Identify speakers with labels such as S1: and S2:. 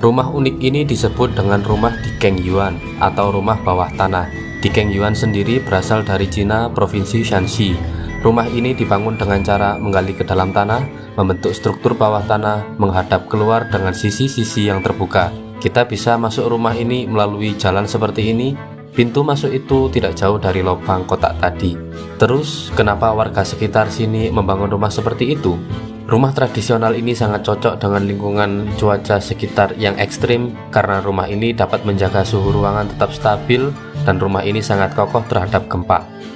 S1: Rumah unik ini disebut dengan rumah Dikeng Yuan atau rumah bawah tanah. Dikeng Yuan sendiri berasal dari Cina, provinsi Shanxi. Rumah ini dibangun dengan cara menggali ke dalam tanah, membentuk struktur bawah tanah, menghadap keluar dengan sisi-sisi yang terbuka. Kita bisa masuk rumah ini melalui jalan seperti ini. Pintu masuk itu tidak jauh dari lubang kotak tadi. Terus, kenapa warga sekitar sini membangun rumah seperti itu? Rumah tradisional ini sangat cocok dengan lingkungan cuaca sekitar yang ekstrim karena rumah ini dapat menjaga suhu ruangan tetap stabil dan rumah ini sangat kokoh terhadap gempa.